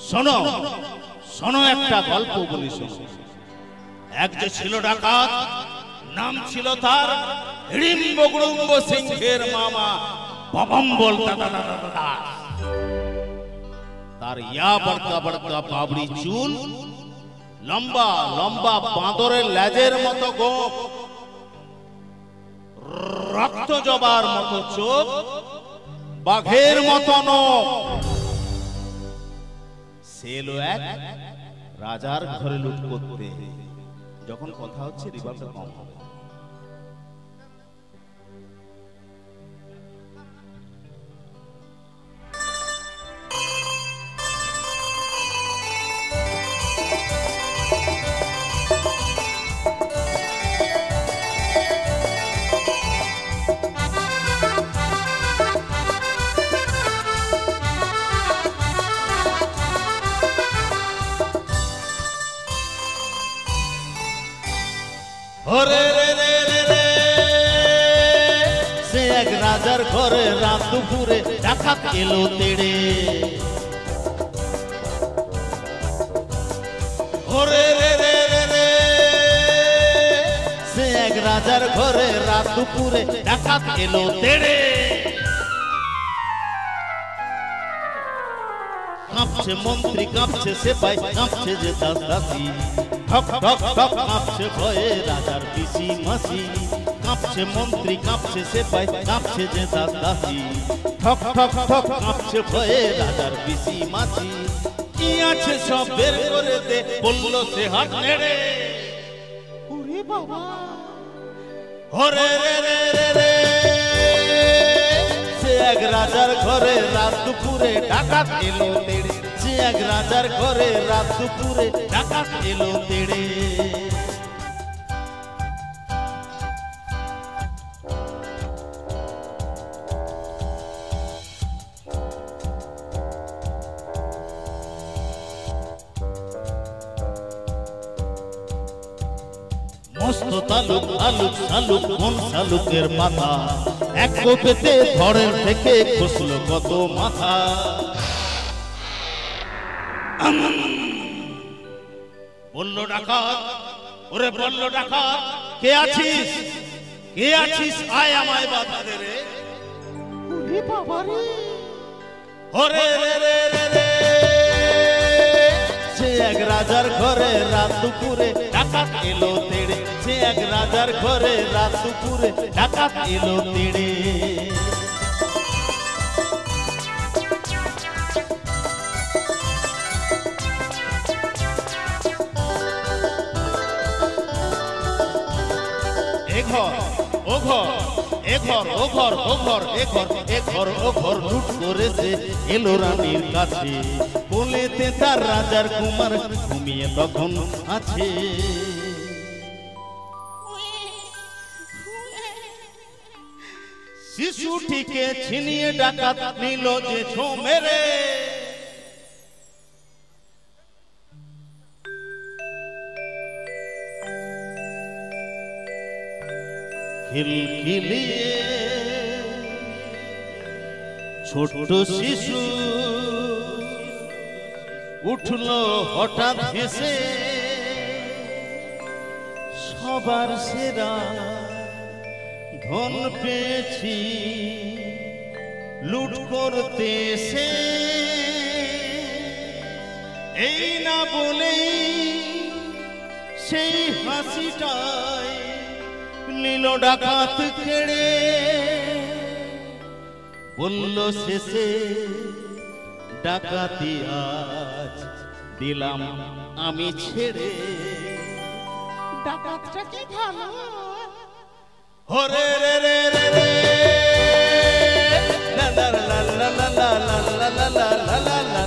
শোনো শোনো, একটা গল্প বলি শোনো। এক যে ছিল ডাকাত, নাম ছিল তার হিড়িম্ব গুড়ুম্ব সিংহের মামা বাবাম্বল দাস। তার ইয়া বড়কা বড়কা বাবরি চুল, লম্বা লম্বা বাঁদরের লেজের মতো গোঁফ, রক্ত জবার মতো চোখ, বাঘের মতো নখ। সে এলো এক রাজার ঘরে লুট করতে। যখন কথা হচ্ছে রিভাবটা কম হবে। সে এক রাজার ঘরে রাত দুপুরে ডাকাত এলো তেড়ে। সে এক রাজার ঘরে রাত দুপুরে ডাকাত এলো তেড়ে। কাঁপছে মন্ত্রী, কাঁপছে সেপাই, কাঁপছে যে দাস দাসী। ঠক ঠক ঠক কাঁপছে ভয়ে রাজার পিসি মাসি। কাঁপছে মন্ত্রী, কাঁপছে সেপাই, কাঁপছে যে দাস দাসী। ঠক ঠক ঠক কাঁপছে ভয়ে রাজার পিসি মাসি। কি আছে সব বের করে দে, বললো সে হাত নেড়ে। ওরে বাবা, ওরে রে রে রে রে। সে এক রাজার ঘরে রাত দুপুরে ডাকাত এলো তেড়ে। সে এক রাজার ঘরে রাত দুপুরে ডাকাত এলো তেড়ে। মস্ত তালুক আলুক শালুক কোন শালুকের মাথা, এক কোপেতে ধরের থেকে খসলো কত মাথা। বলল ডাকাত, ওরে বলল ডাকাত, কে আছিস, কে আছিস, আয় আমায় বাধা দে রে। ওরে বাবা রে, ওরে রে রে রে রে। সে এক রাজার ঘরে রাত দুপুরে ডাকাত এলো তেড়ে। সে এক রাজার ঘরে রাত দুপুরে ডাকাত এলো তেড়ে। ও ঘর, এ ঘর, ও ঘর, ও ঘর, এ ঘর, এ ঘর, ও ঘর লুট করেছে এলো রানীর কাছে। বলেতে তার রাজার কুমার ঘুমিয়ে তখন আছে। শিশুটিকে ছিনিয়ে ডাকাত নিল যে ছো মেরে। খিলখিলিয়ে ছোট শিশু উঠলো হঠাৎ হেসে। সবার সেরা ধন পেয়েছি লুট করতে এসে। এই না বলেই সেই হাসিটায় নিল ডাকাত কেড়ে। বলল শেষে ডাকাতি আজ দিলাম আমি ছেড়ে। ডাকাতটা কি ভালো, হরে রে রে রে রে। লা লা লা লা লা লা লা লা লা লা লা লা।